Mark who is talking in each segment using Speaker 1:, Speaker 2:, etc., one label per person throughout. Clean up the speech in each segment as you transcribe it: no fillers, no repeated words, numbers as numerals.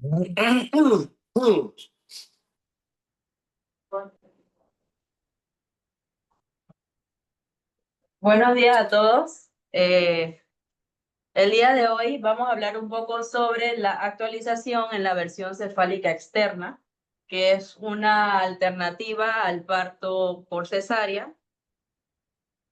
Speaker 1: Buenos días a todos. El día de hoy vamos a hablar un poco sobre la actualización en la versión cefálica externa, que es una alternativa al parto por cesárea.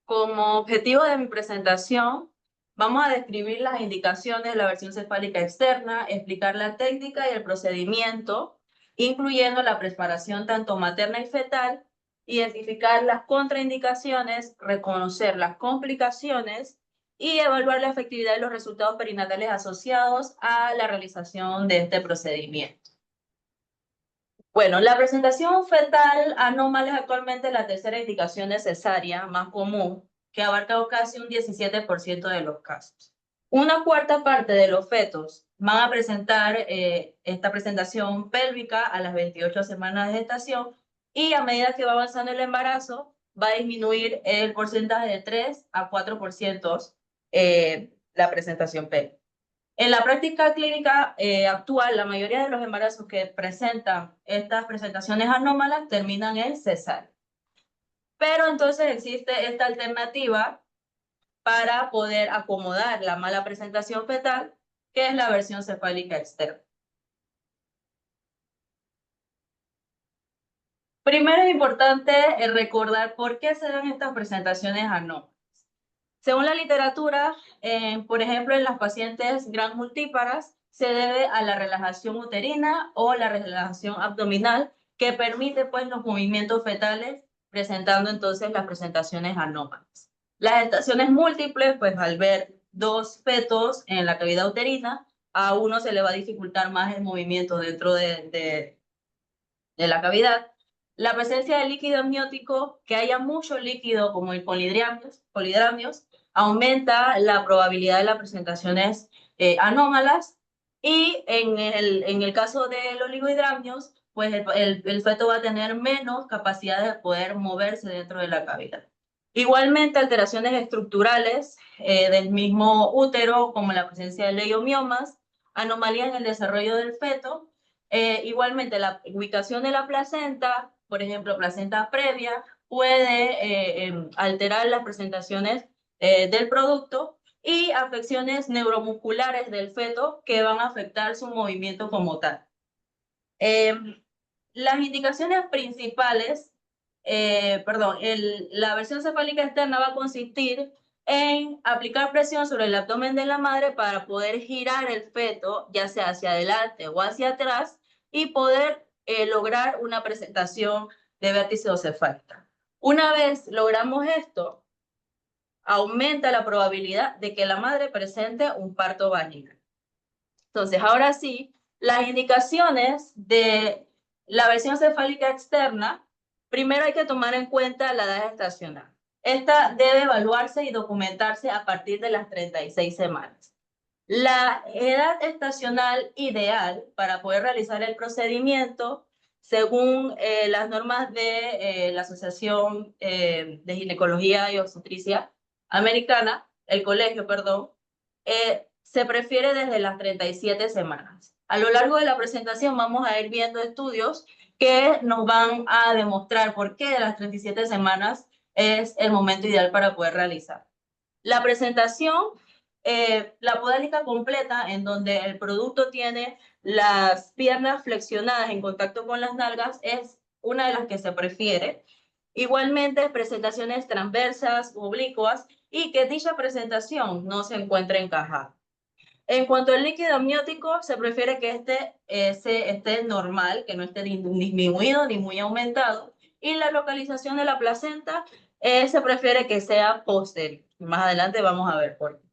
Speaker 1: Como objetivo de mi presentación, vamos a describir las indicaciones de la versión cefálica externa, explicar la técnica y el procedimiento, incluyendo la preparación tanto materna y fetal, identificar las contraindicaciones, reconocer las complicaciones y evaluar la efectividad de los resultados perinatales asociados a la realización de este procedimiento. Bueno, la presentación fetal anómala es actualmente la tercera indicación de cesárea más común, que abarca casi un 17% de los casos. Una cuarta parte de los fetos van a presentar esta presentación pélvica a las 28 semanas de gestación y a medida que va avanzando el embarazo va a disminuir el porcentaje de 3 a 4% la presentación pélvica. En la práctica clínica actual, la mayoría de los embarazos que presentan estas presentaciones anómalas terminan en cesárea. Pero entonces existe esta alternativa para poder acomodar la mala presentación fetal, que es la versión cefálica externa. Primero es importante recordar por qué se dan estas presentaciones anómalas. Según la literatura, por ejemplo, en las pacientes gran multíparas, se debe a la relajación uterina o la relajación abdominal que permite pues, los movimientos fetales, presentando entonces las presentaciones anómalas. Las gestaciones múltiples, pues al ver dos fetos en la cavidad uterina, a uno se le va a dificultar más el movimiento dentro de la cavidad. La presencia de líquido amniótico, que haya mucho líquido como el polidramios, aumenta la probabilidad de las presentaciones anómalas y en el caso del oligohidramios, pues el feto va a tener menos capacidad de poder moverse dentro de la cavidad. Igualmente, alteraciones estructurales del mismo útero, como la presencia de leiomiomas, anomalías en el desarrollo del feto, igualmente, la ubicación de la placenta, por ejemplo, placenta previa, puede alterar las presentaciones del producto y afecciones neuromusculares del feto que van a afectar su movimiento como tal. Las indicaciones principales, la versión cefálica externa va a consistir en aplicar presión sobre el abdomen de la madre para poder girar el feto, ya sea hacia adelante o hacia atrás, y poder lograr una presentación de vértice cefálica. Una vez logramos esto, aumenta la probabilidad de que la madre presente un parto vaginal. Entonces, ahora sí, las indicaciones de la versión cefálica externa, primero hay que tomar en cuenta la edad gestacional. Esta debe evaluarse y documentarse a partir de las 36 semanas. La edad estacional ideal para poder realizar el procedimiento, según las normas de la Asociación de Ginecología y Obstetricia Americana, el colegio, perdón, se prefiere desde las 37 semanas. A lo largo de la presentación vamos a ir viendo estudios que nos van a demostrar por qué de las 37 semanas es el momento ideal para poder realizar. La presentación, la podálica completa, en donde el producto tiene las piernas flexionadas en contacto con las nalgas, es una de las que se prefiere. Igualmente, presentaciones transversas, oblicuas, y que dicha presentación no se encuentre encajada. En cuanto al líquido amniótico, se prefiere que esté normal, que no esté ni disminuido ni muy aumentado. Y la localización de la placenta se prefiere que sea posterior. Más adelante vamos a ver por qué.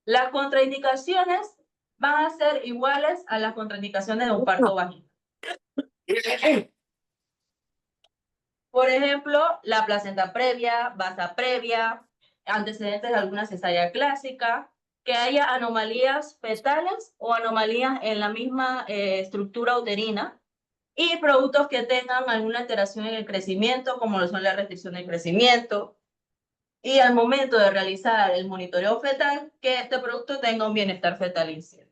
Speaker 1: Las contraindicaciones van a ser iguales a las contraindicaciones de un parto vaginal. Por ejemplo, la placenta previa, basa previa, antecedentes de alguna cesárea clásica, que haya anomalías fetales o anomalías en la misma estructura uterina y productos que tengan alguna alteración en el crecimiento, como lo son la restricción del crecimiento, y al momento de realizar el monitoreo fetal, que este producto tenga un bienestar fetalicio.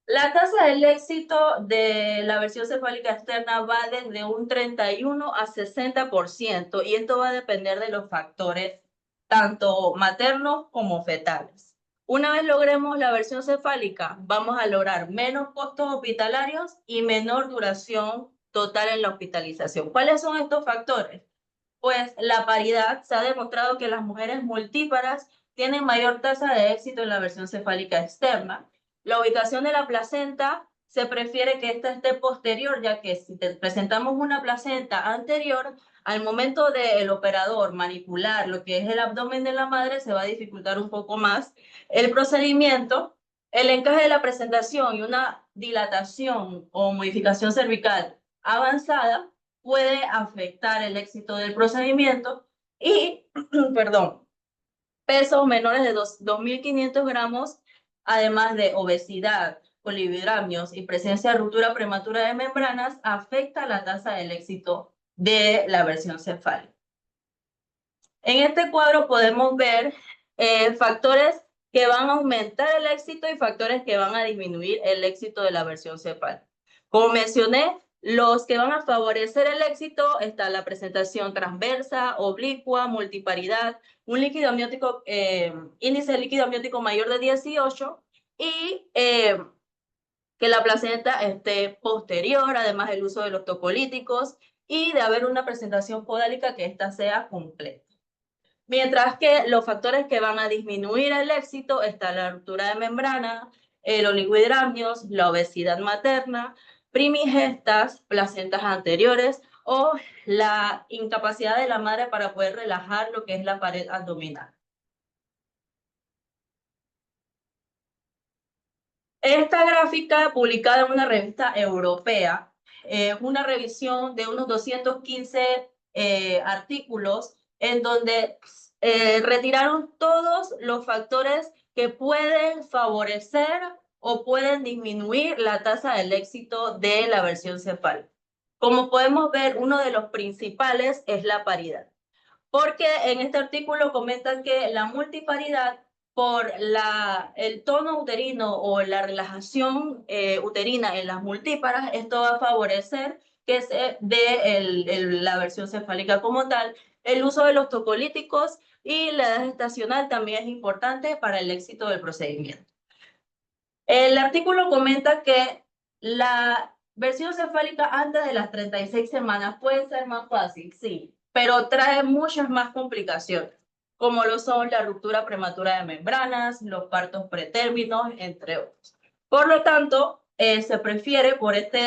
Speaker 1: La tasa del éxito de la versión cefálica externa va desde un 31 a 60%, y esto va a depender de los factores tanto maternos como fetales. Una vez logremos la versión cefálica, vamos a lograr menos costos hospitalarios y menor duración total en la hospitalización. ¿Cuáles son estos factores? Pues la paridad. Se ha demostrado que las mujeres multíparas tienen mayor tasa de éxito en la versión cefálica externa. La ubicación de la placenta, se prefiere que esta esté posterior, ya que si presentamos una placenta anterior, al momento del operador manipular lo que es el abdomen de la madre, se va a dificultar un poco más el procedimiento. El encaje de la presentación y una dilatación o modificación cervical avanzada puede afectar el éxito del procedimiento y, perdón, pesos menores de 2.500 gramos, además de obesidad, polividramios y presencia de ruptura prematura de membranas, afecta la tasa del éxito de la versión cefálica. En este cuadro podemos ver factores que van a aumentar el éxito y factores que van a disminuir el éxito de la versión cefálica. Como mencioné, los que van a favorecer el éxito está la presentación transversa, oblicua, multiparidad, un líquido amniótico, índice de líquido amniótico mayor de 18 y que la placenta esté posterior, además del uso de los tocolíticos y de haber una presentación podálica que ésta sea completa. Mientras que los factores que van a disminuir el éxito está la ruptura de membrana, los oligohidramios, la obesidad materna, primigestas, placentas anteriores o la incapacidad de la madre para poder relajar lo que es la pared abdominal. Esta gráfica, publicada en una revista europea, es una revisión de unos 215 artículos en donde retiraron todos los factores que pueden favorecer o pueden disminuir la tasa del éxito de la versión cefálica. Como podemos ver, uno de los principales es la paridad, porque en este artículo comentan que la multiparidad, por el tono uterino o la relajación uterina en las multíparas, esto va a favorecer que se dé la versión cefálica como tal. El uso de los tocolíticos y la edad gestacional también es importante para el éxito del procedimiento. El artículo comenta que la versión cefálica antes de las 36 semanas puede ser más fácil, sí, pero trae muchas más complicaciones, como lo son la ruptura prematura de membranas, los partos pretérminos, entre otros. Por lo tanto, se prefiere, por esta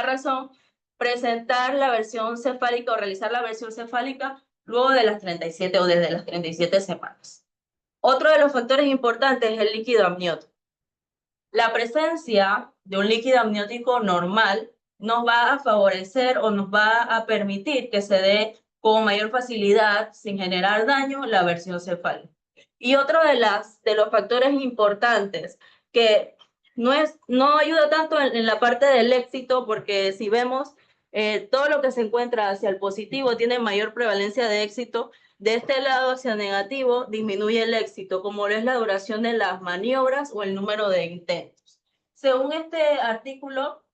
Speaker 1: razón, presentar la versión cefálica o realizar la versión cefálica luego de las 37 o desde las 37 semanas. Otro de los factores importantes es el líquido amniótico. La presencia de un líquido amniótico normal nos va a favorecer o nos va a permitir que se dé con mayor facilidad, sin generar daño, la versión cefálica. Y otro de los factores importantes que no ayuda tanto en la parte del éxito, porque si vemos todo lo que se encuentra hacia el positivo tiene mayor prevalencia de éxito, de este lado hacia negativo disminuye el éxito, como lo es la duración de las maniobras o el número de intentos. Según este artículo,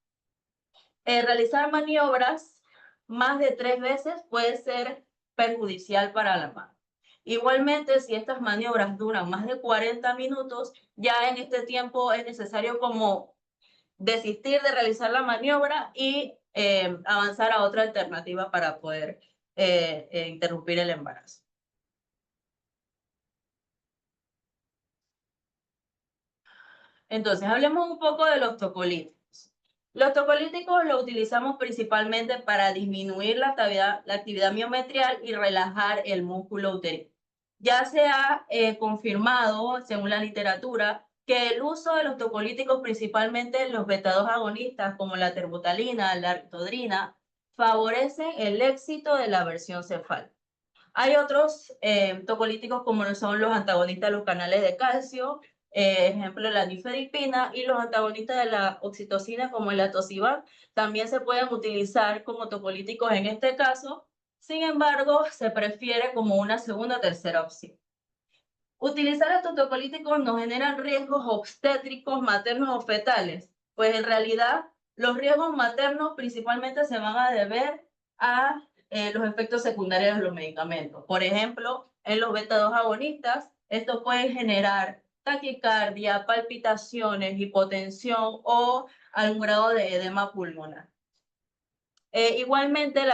Speaker 1: realizar maniobras más de 3 veces puede ser perjudicial para la madre. Igualmente, si estas maniobras duran más de 40 minutos, ya en este tiempo es necesario como desistir de realizar la maniobra y avanzar a otra alternativa para poder interrumpir el embarazo. Entonces, hablemos un poco de los tocolíticos. Los tocolíticos los utilizamos principalmente para disminuir la actividad miometrial y relajar el músculo uterino. Ya se ha confirmado, según la literatura, que el uso de los tocolíticos, principalmente los beta-2 agonistas como la terbutalina, la ritodrina, favorecen el éxito de la versión cefálica. Hay otros tocolíticos como son los antagonistas de los canales de calcio, ejemplo, la nifedipina, y los antagonistas de la oxitocina, como el atosiban, también se pueden utilizar como tocolíticos en este caso. Sin embargo, se prefiere como una segunda o tercera opción. Utilizar estos tocolíticos no generan riesgos obstétricos, maternos o fetales, pues en realidad los riesgos maternos principalmente se van a deber a los efectos secundarios de los medicamentos. Por ejemplo, en los beta-2 agonistas, esto puede generar taquicardia, palpitaciones, hipotensión o algún grado de edema pulmonar. Igualmente,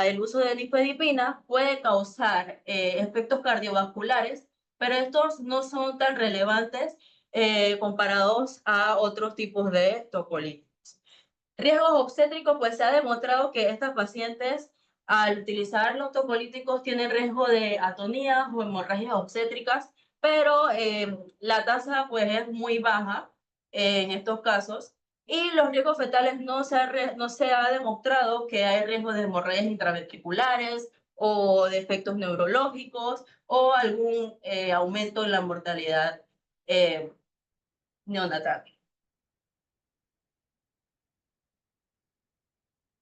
Speaker 1: el uso de nifedipina puede causar efectos cardiovasculares, pero estos no son tan relevantes comparados a otros tipos de tocolíticos. Riesgos obstétricos, pues se ha demostrado que estas pacientes al utilizar los tocolíticos tienen riesgo de atonías o hemorragias obstétricas, pero la tasa pues es muy baja en estos casos. Y los riesgos fetales no se ha demostrado que hay riesgo de hemorragias intraventriculares o de efectos neurológicos o algún aumento en la mortalidad neonatal.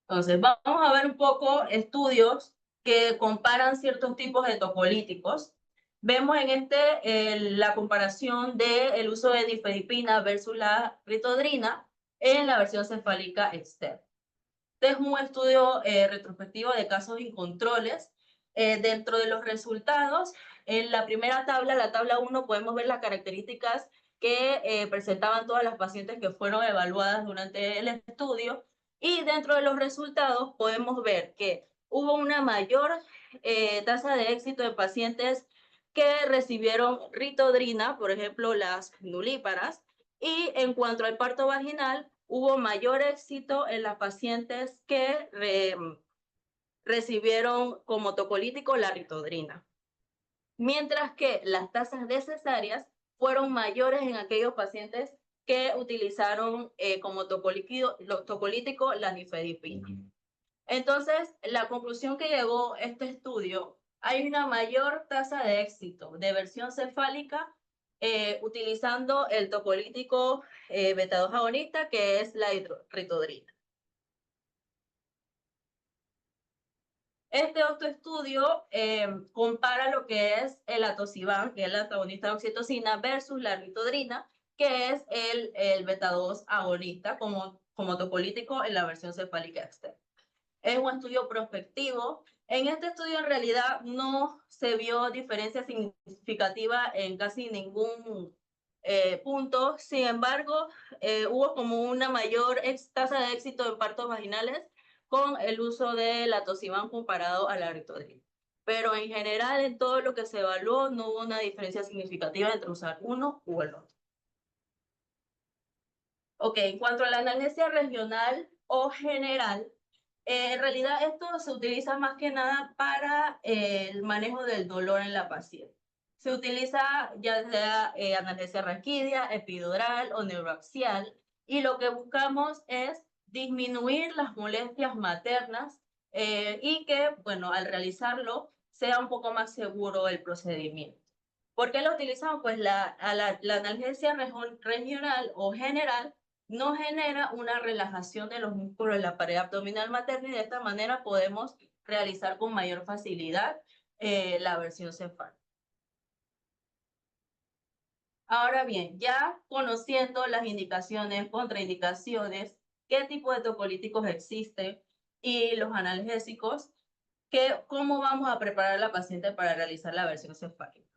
Speaker 1: Entonces, vamos a ver un poco estudios que comparan ciertos tipos de tocolíticos. Vemos en la comparación del uso de nifedipina versus la ritodrina en la versión cefálica externa. Este es un estudio retrospectivo de casos y controles. Dentro de los resultados, en la primera tabla, la tabla 1, podemos ver las características que presentaban todas las pacientes que fueron evaluadas durante el estudio. Y dentro de los resultados podemos ver que hubo una mayor tasa de éxito de pacientes que recibieron ritodrina, por ejemplo, las nulíparas. Y en cuanto al parto vaginal, hubo mayor éxito en las pacientes que recibieron como tocolítico la ritodrina. Mientras que las tasas de cesáreas fueron mayores en aquellos pacientes que utilizaron como tocolítico la nifedipina. Entonces, la conclusión que llegó este estudio, hay una mayor tasa de éxito de versión cefálica utilizando el tocolítico beta-2 agonista, que es la ritodrina. Este otro estudio compara lo que es el atosiban, que es el antagonista de oxitocina, versus la ritodrina, que es el beta-2 agonista como tocolítico en la versión cefálica externa. Es un estudio prospectivo. En este estudio en realidad no se vio diferencia significativa en casi ningún punto. Sin embargo, hubo como una mayor tasa de éxito en partos vaginales con el uso de la atosiban comparado a la ritodrina. Pero en general, en todo lo que se evaluó, no hubo una diferencia significativa entre usar uno u el otro. Ok, en cuanto a la analgesia regional o general, en realidad esto se utiliza más que nada para el manejo del dolor en la paciente. Se utiliza ya sea analgesia raquídea, epidural o neuroaxial, y lo que buscamos es disminuir las molestias maternas y que, bueno, al realizarlo sea un poco más seguro el procedimiento. ¿Por qué lo utilizamos? Pues la analgesia regional o general no genera una relajación de los músculos de la pared abdominal materna y de esta manera podemos realizar con mayor facilidad la versión cefálica. Ahora bien, ya conociendo las indicaciones, contraindicaciones, qué tipo de tocolíticos existen y los analgésicos, ¿cómo vamos a preparar a la paciente para realizar la versión cefálica?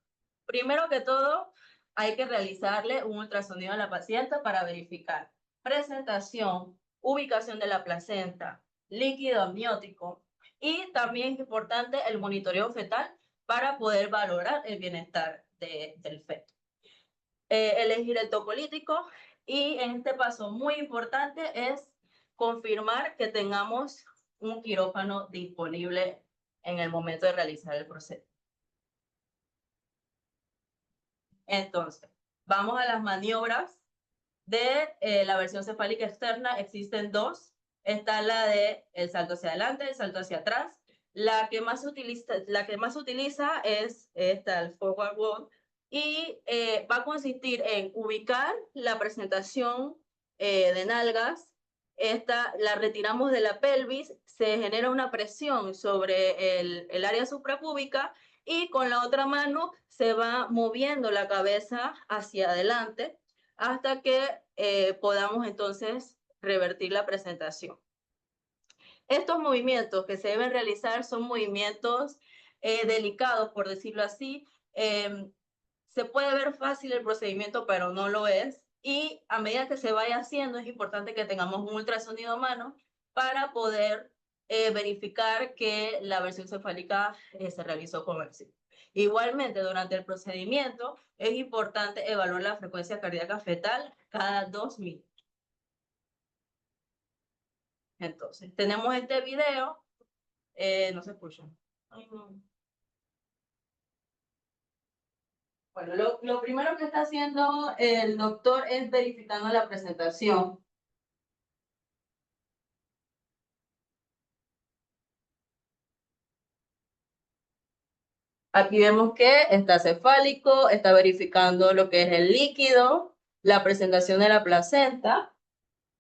Speaker 1: Primero que todo, hay que realizarle un ultrasonido a la paciente para verificar presentación, ubicación de la placenta, líquido amniótico y también es importante el monitoreo fetal para poder valorar el bienestar del feto. Elegir el tocolítico y en este paso muy importante es confirmar que tengamos un quirófano disponible en el momento de realizar el proceso. Entonces, vamos a las maniobras de la versión cefálica externa. Existen dos. Está la de el salto hacia adelante, el salto hacia atrás. La que más se utiliza es esta, el forward walk, y va a consistir en ubicar la presentación de nalgas. Esta la retiramos de la pelvis, se genera una presión sobre el área suprapúbica y con la otra mano se va moviendo la cabeza hacia adelante hasta que podamos entonces revertir la presentación. Estos movimientos que se deben realizar son movimientos delicados, por decirlo así. Se puede ver fácil el procedimiento, pero no lo es. Y a medida que se vaya haciendo, es importante que tengamos un ultrasonido a mano para poder verificar que la versión cefálica se realizó con éxito. Igualmente, durante el procedimiento, es importante evaluar la frecuencia cardíaca fetal cada 2 minutos. Entonces, tenemos este video. No se escucha. Ay, no. Bueno, lo primero que está haciendo el doctor es verificando la presentación. Aquí vemos que está cefálico, está verificando lo que es el líquido, la presentación de la placenta.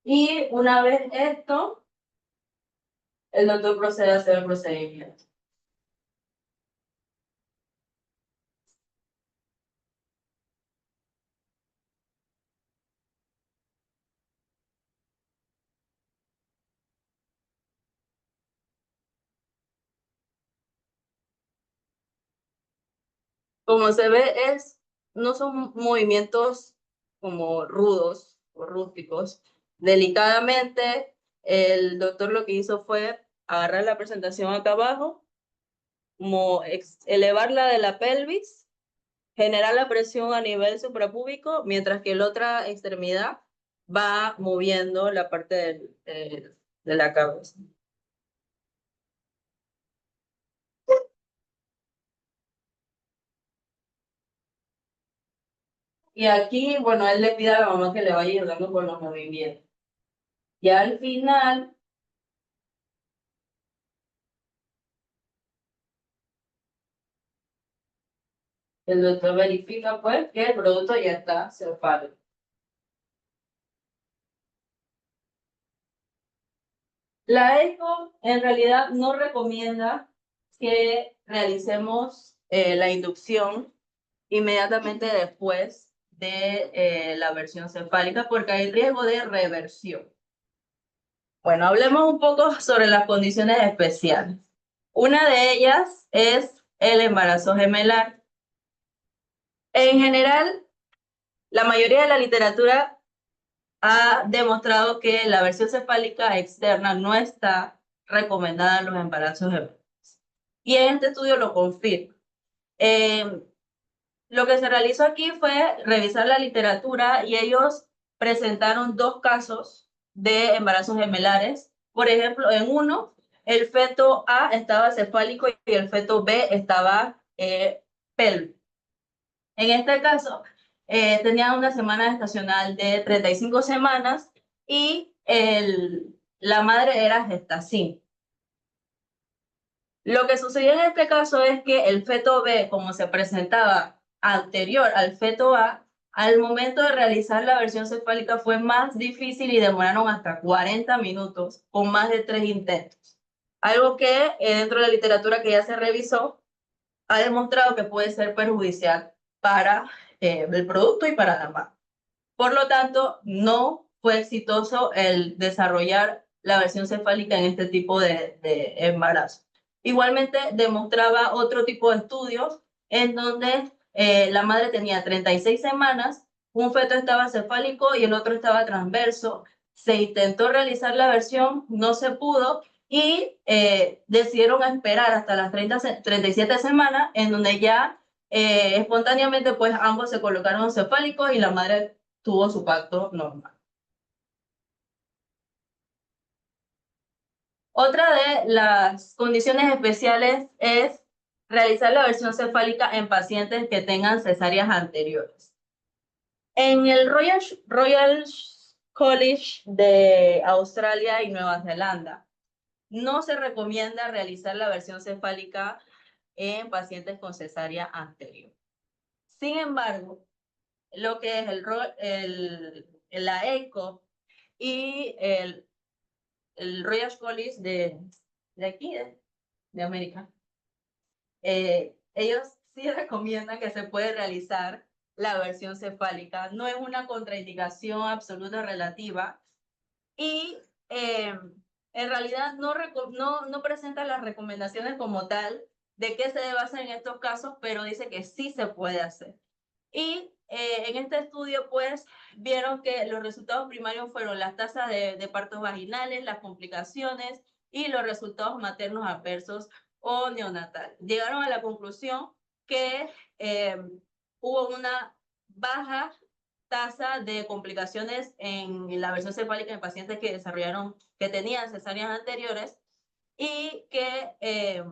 Speaker 1: Y una vez esto, el doctor procede a hacer el procedimiento. Como se ve, no son movimientos como rudos o rústicos. Delicadamente, el doctor lo que hizo fue agarrar la presentación acá abajo, como elevarla de la pelvis, generar la presión a nivel suprapúbico, mientras que la otra extremidad va moviendo la parte de la cabeza. Y aquí, bueno, él le pide a la mamá que le vaya ayudando con los movimientos. Y al final, el doctor verifica pues que el producto ya está cefálico. La ECO en realidad no recomienda que realicemos la inducción inmediatamente después de la versión cefálica porque hay riesgo de reversión. Bueno, hablemos un poco sobre las condiciones especiales. Una de ellas es el embarazo gemelar. En general, la mayoría de la literatura ha demostrado que la versión cefálica externa no está recomendada en los embarazos gemelos. Y en este estudio lo confirma. Lo que se realizó aquí fue revisar la literatura y ellos presentaron 2 casos de embarazos gemelares. Por ejemplo, en uno, el feto A estaba cefálico y el feto B estaba pélvico. En este caso, tenía una semana gestacional de 35 semanas y la madre era gestacín. Lo que sucedió en este caso es que el feto B, como se presentaba anterior al feto A, al momento de realizar la versión cefálica fue más difícil y demoraron hasta 40 minutos con más de 3 intentos. Algo que dentro de la literatura que ya se revisó ha demostrado que puede ser perjudicial para el producto y para la marca. Por lo tanto, no fue exitoso el desarrollar la versión cefálica en este tipo de embarazo. Igualmente, demostraba otro tipo de estudios en donde la madre tenía 36 semanas, un feto estaba cefálico y el otro estaba transverso. Se intentó realizar la versión, no se pudo y decidieron esperar hasta las 37 semanas en donde ya espontáneamente pues ambos se colocaron cefálicos y la madre tuvo su pacto normal. Otra de las condiciones especiales es realizar la versión cefálica en pacientes que tengan cesáreas anteriores. En el Royal College de Australia y Nueva Zelanda, no se recomienda realizar la versión cefálica en pacientes con cesárea anterior. Sin embargo, lo que es la ECO y el Royal College de aquí, de América, ellos sí recomiendan que se puede realizar la versión cefálica. No es una contraindicación absoluta relativa y en realidad no presenta las recomendaciones como tal de qué se debe hacer en estos casos, pero dice que sí se puede hacer. Y en este estudio, pues, vieron que los resultados primarios fueron las tasas de partos vaginales, las complicaciones y los resultados maternos adversos o neonatal. Llegaron a la conclusión que hubo una baja tasa de complicaciones en la versión cefálica en pacientes que tenían cesáreas anteriores y que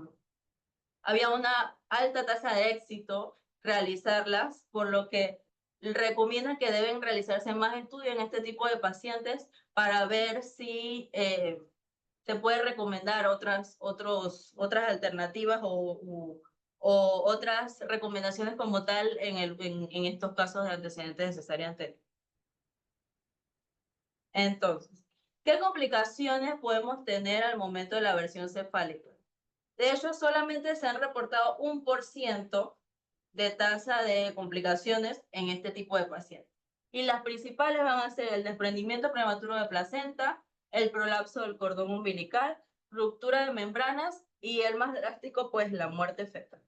Speaker 1: había una alta tasa de éxito realizarlas, por lo que recomiendan que deben realizarse más estudios en este tipo de pacientes para ver si se puede recomendar otras alternativas o otras recomendaciones como tal en estos casos de antecedentes de cesárea anterior. Entonces, ¿qué complicaciones podemos tener al momento de la versión cefálica? De hecho, solamente se han reportado 1% de tasa de complicaciones en este tipo de pacientes. Y las principales van a ser el desprendimiento prematuro de placenta, el prolapso del cordón umbilical, ruptura de membranas y el más drástico, pues la muerte fetal.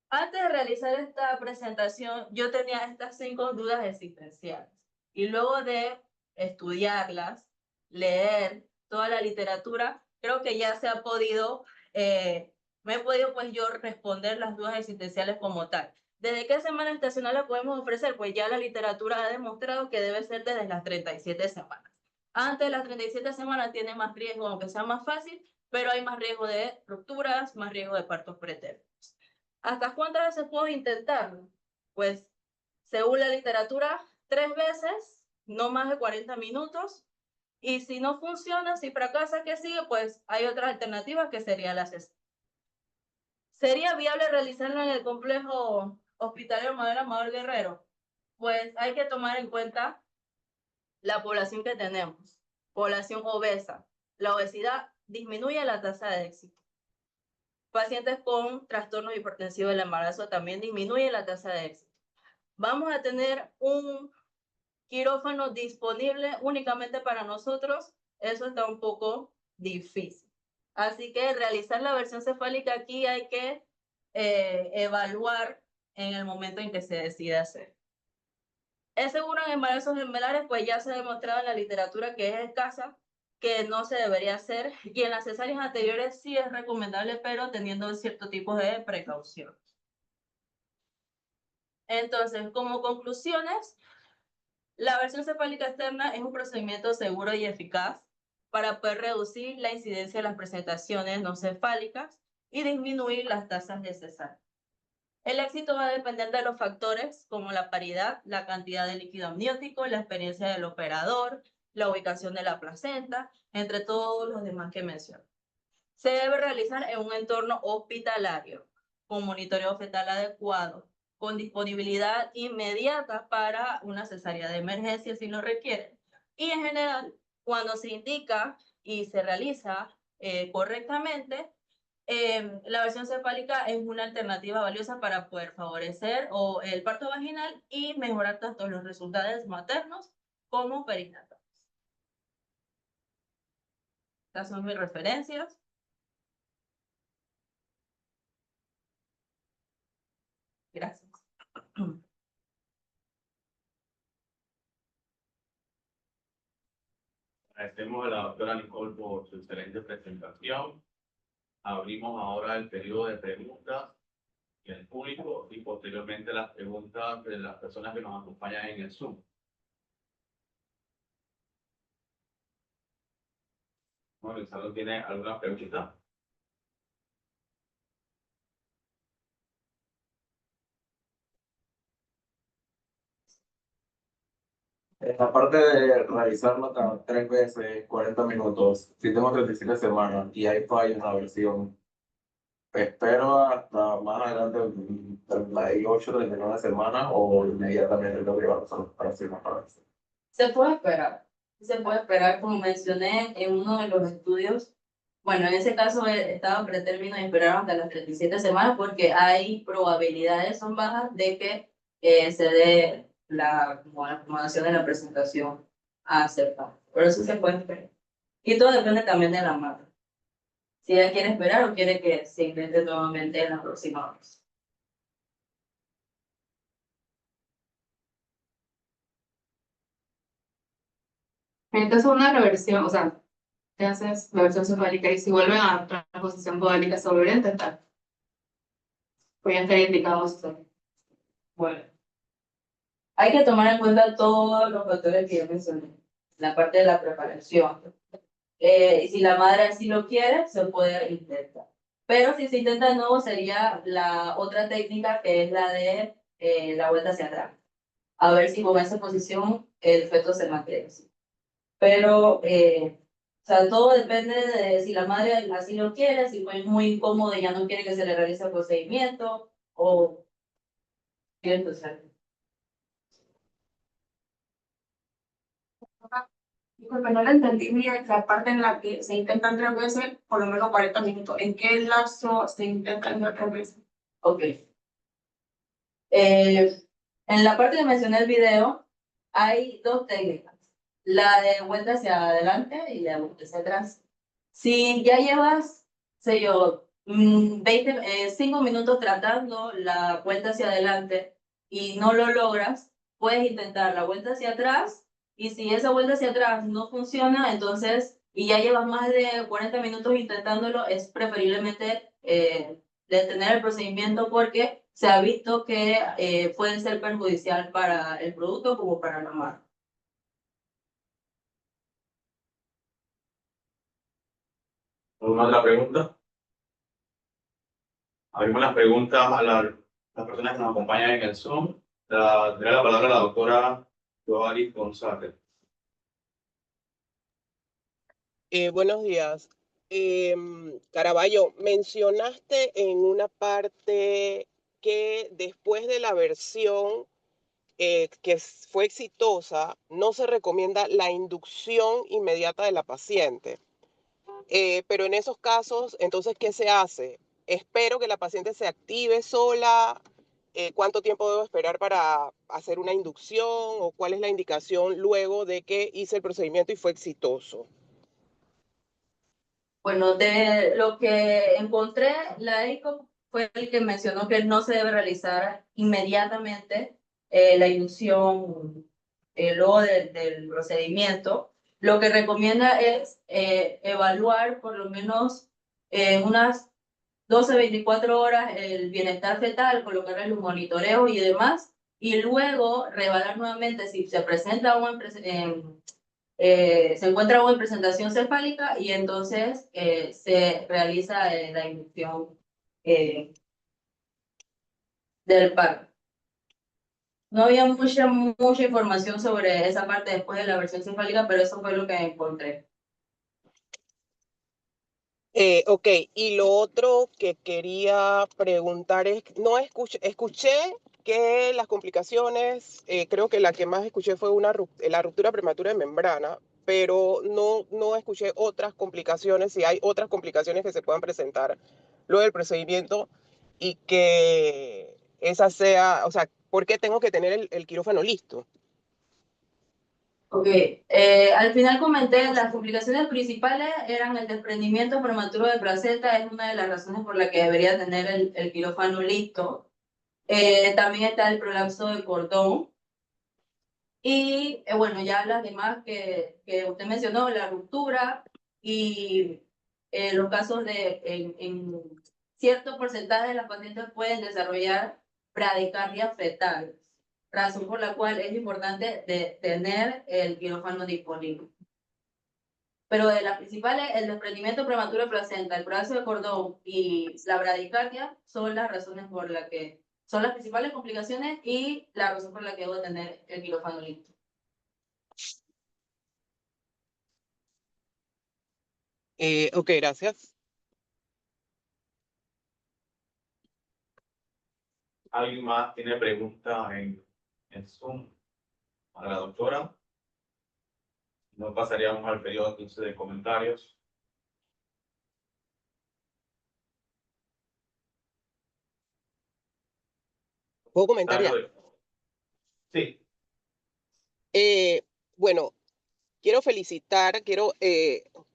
Speaker 1: Antes de realizar esta presentación, yo tenía estas 5 dudas existenciales. Y luego de estudiarlas, leer toda la literatura, creo que ya se ha podido, me he podido pues yo responder las dudas existenciales como tal. ¿Desde qué semana estacional la podemos ofrecer? Pues ya la literatura ha demostrado que debe ser desde las 37 semanas. Antes de las 37 semanas tiene más riesgo, aunque sea más fácil, pero hay más riesgo de rupturas, más riesgo de partos pretéritos. ¿Hasta cuántas veces puedo intentarlo? Pues, según la literatura, 3 veces, no más de 40 minutos. Y si no funciona, si fracasa, ¿qué sigue? Pues hay otras alternativas que sería la cesárea. ¿Sería viable realizarlo en el complejo hospitalario Manuel Amador Guerrero? Pues hay que tomar en cuenta la población que tenemos, población obesa. La obesidad disminuye la tasa de éxito. Pacientes con trastornos hipertensivos del embarazo también disminuye la tasa de éxito. Vamos a tener un quirófano disponible únicamente para nosotros, eso está un poco difícil. Así que realizar la versión cefálica aquí hay que evaluar en el momento en que se decide hacer. ¿Es seguro en embarazos gemelares? Pues ya se ha demostrado en la literatura que es escasa, que no se debería hacer, y en las cesáreas anteriores sí es recomendable, pero teniendo cierto tipo de precaución. Entonces, como conclusiones, la versión cefálica externa es un procedimiento seguro y eficaz para poder reducir la incidencia de las presentaciones no cefálicas y disminuir las tasas de cesárea. El éxito va a depender de los factores como la paridad, la cantidad de líquido amniótico, la experiencia del operador, la ubicación de la placenta, entre todos los demás que menciono. Se debe realizar en un entorno hospitalario, con monitoreo fetal adecuado, con disponibilidad inmediata para una cesárea de emergencia si lo requiere. Y en general, cuando se indica y se realiza correctamente, la versión cefálica es una alternativa valiosa para poder favorecer el parto vaginal y mejorar tanto los resultados maternos como perinatales. Estas son mis referencias. Gracias.
Speaker 2: Agradecemos a la doctora Nicole por su excelente presentación. Abrimos ahora el periodo de preguntas y el público y posteriormente las preguntas de las personas que nos acompañan en el Zoom. Bueno, el salón tiene alguna pregunta. Aparte de realizarlo cada 3 veces, 40 minutos, si tengo 37 semanas y hay fallo en la versión,
Speaker 3: espero hasta más adelante, 38, 39 semanas, o inmediatamente lo que vamos a para hacer más adelante.
Speaker 1: Se puede esperar. Se puede esperar, como mencioné en uno de los estudios. Bueno, en ese caso estaba pretérmino y esperaron hasta las 37 semanas porque hay probabilidades, son bajas, de que se dé como la acomodación de la presentación a aceptar. Pero eso se puede esperar. Y todo depende también de la madre. Si ella quiere esperar o quiere que se intente nuevamente en la próxima vez.
Speaker 4: En el caso de una reversión, o sea, te haces la versión cefálica y si vuelven a otra posición podálica se volvería a intentar. Pues ya estaría indicado esto.
Speaker 1: Bueno, hay que tomar en cuenta todos los factores que yo mencioné. La parte de la preparación. Y si la madre así lo quiere, se puede intentar. Pero si se intenta de nuevo, sería la otra técnica que es la de la vuelta hacia atrás. A ver si con esa posición el feto se mantiene así. Pero, o sea, todo depende de si la madre así lo quiere, si fue muy incómodo y ya no quiere que se le realice el procedimiento, o cierto, o sea,
Speaker 4: Disculpe, no la entendí bien la parte en la que se intentan 3 veces, por lo menos 40 minutos. ¿En qué lapso se intentan 3 veces?
Speaker 1: ok. En la parte que mencioné el video, hay dos técnicas. La de vuelta hacia adelante y la de vuelta hacia atrás. Si ya llevas, sé yo, 5 minutos tratando la vuelta hacia adelante y no lo logras, puedes intentar la vuelta hacia atrás y si esa vuelta hacia atrás no funciona, entonces, y ya llevas más de 40 minutos intentándolo, es preferiblemente detener el procedimiento porque se ha visto que puede ser perjudicial para el producto como para la marca.
Speaker 2: ¿Alguna otra pregunta? Abrimos las preguntas a las personas que nos acompañan en el Zoom. Daré la palabra a la doctora Joari González.
Speaker 5: Buenos días. Caraballo, mencionaste en una parte que después de la versión fue exitosa, no se recomienda la inducción inmediata de la paciente. Pero en esos casos, entonces, ¿qué se hace? Espero que la paciente se active sola. ¿Cuánto tiempo debo esperar para hacer una inducción? ¿O cuál es la indicación luego de que hice el procedimiento y fue exitoso?
Speaker 1: Bueno, de lo que encontré, la EICO fue el que mencionó que no se debe realizar inmediatamente la inducción luego del procedimiento. Lo que recomienda es evaluar por lo menos unas 12-24 horas el bienestar fetal, colocarle los monitoreos y demás, y luego revalar nuevamente si se presenta se encuentra aún en presentación cefálica y entonces se realiza la inducción del parto. No había mucha información sobre esa parte después de la versión cefálica, pero eso fue lo que encontré.
Speaker 5: Ok, y lo otro que quería preguntar es, no escuché que las complicaciones, creo que la que más escuché fue la ruptura prematura de membrana, pero no escuché otras complicaciones, si hay otras complicaciones que se puedan presentar luego del procedimiento y que esa sea, o sea, ¿por qué tengo que tener el quirófano listo?
Speaker 1: Ok, al final comenté las complicaciones principales eran el desprendimiento prematuro de placenta, es una de las razones por las que debería tener el quirófano listo. También está el prolapso de cordón. Y bueno, ya las demás que usted mencionó, la ruptura y los casos de en cierto porcentaje de las pacientes pueden desarrollar bradicardia fetal, razón por la cual es importante tener el quirófano disponible. Pero de las principales, el desprendimiento prematuro de placenta, el prolapso de cordón y la bradicardia son las razones por las que son las principales complicaciones y la razón por la que debo tener el quirófano listo.
Speaker 5: Ok, gracias.
Speaker 2: ¿Alguien más tiene preguntas en Zoom a la doctora? No pasaríamos al periodo entonces de comentarios.
Speaker 5: ¿Puedo comentar ya?
Speaker 2: Sí.
Speaker 5: Bueno, quiero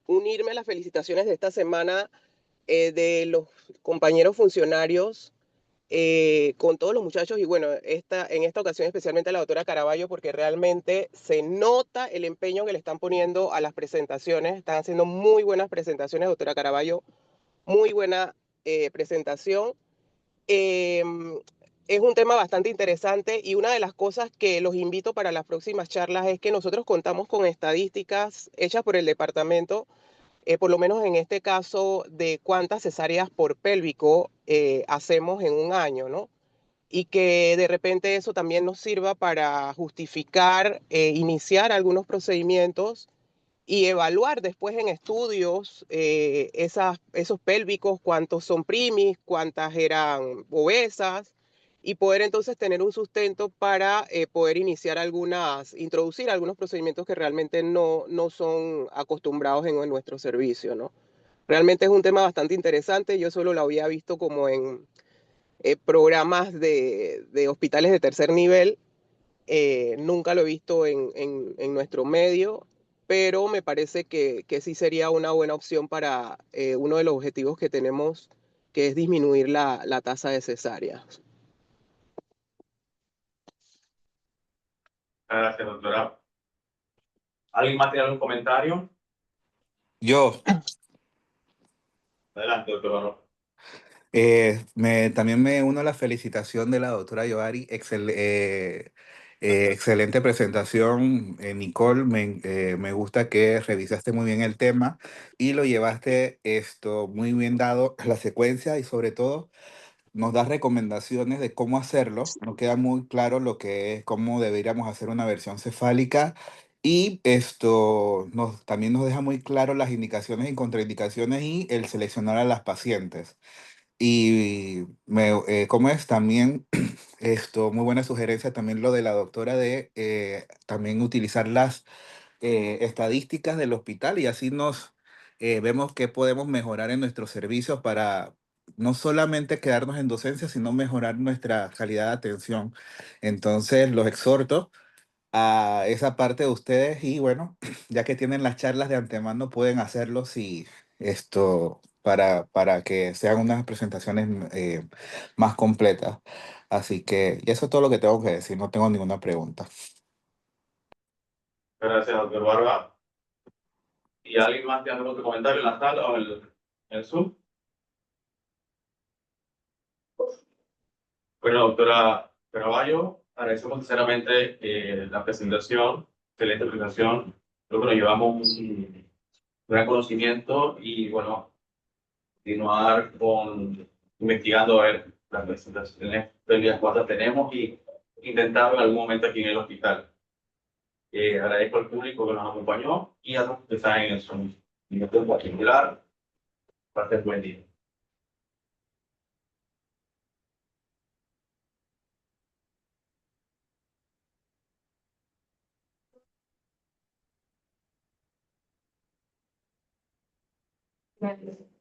Speaker 5: unirme a las felicitaciones de esta semana de los compañeros funcionarios con todos los muchachos y bueno, en esta ocasión especialmente a la doctora Caraballo porque realmente se nota el empeño que le están poniendo a las presentaciones. Están haciendo muy buenas presentaciones, doctora Caraballo, muy buena presentación. Es un tema bastante interesante y una de las cosas que los invito para las próximas charlas es que nosotros contamos con estadísticas hechas por el departamento, por lo menos en este caso, de cuántas cesáreas por pélvico hacemos en un año, ¿no? Y que de repente eso también nos sirva para justificar, iniciar algunos procedimientos y evaluar después en estudios esos pélvicos, cuántos son primis, cuántas eran obesas, y poder entonces tener un sustento para poder introducir algunos procedimientos que realmente no son acostumbrados en nuestro servicio, ¿no? Realmente es un tema bastante interesante, yo solo lo había visto como en programas de hospitales de tercer nivel. Nunca lo he visto en nuestro medio, pero me parece que sí sería una buena opción para uno de los objetivos que tenemos, que es disminuir la tasa de cesáreas.
Speaker 2: Gracias, doctora. ¿Alguien más tiene algún comentario?
Speaker 6: Yo,
Speaker 2: Adelante, doctora.
Speaker 6: también me uno a la felicitación de la doctora Yoari. Excelente presentación, Nicole. Me gusta que revisaste muy bien el tema y lo llevaste esto muy bien dado la secuencia y sobre todo nos das recomendaciones de cómo hacerlo. No queda muy claro lo que es, cómo deberíamos hacer una versión cefálica. Y esto también nos deja muy claro las indicaciones y contraindicaciones y el seleccionar a las pacientes. Y ¿cómo es? También muy buena sugerencia también lo de la doctora de también utilizar las estadísticas del hospital y así vemos qué podemos mejorar en nuestros servicios para no solamente quedarnos en docencia, sino mejorar nuestra calidad de atención. Entonces, los exhorto a esa parte de ustedes y bueno, ya que tienen las charlas de antemano, pueden hacerlo si para que sean unas presentaciones más completas. Así que y eso es todo lo que tengo que decir, no tengo ninguna pregunta.
Speaker 2: Gracias, doctor Barba. ¿Y alguien más tiene algún otro comentario en la sala o en el Zoom? Bueno, doctora Caraballo, agradecemos sinceramente la presentación, excelente presentación. Creo que nos llevamos un gran conocimiento y, bueno, continuar investigando a ver las presentaciones previas cuántas tenemos y intentarlo en algún momento aquí en el hospital. Agradezco al público que nos acompañó y a los que están en el Zoom. Y en particular, parte del buen día.
Speaker 4: Gracias.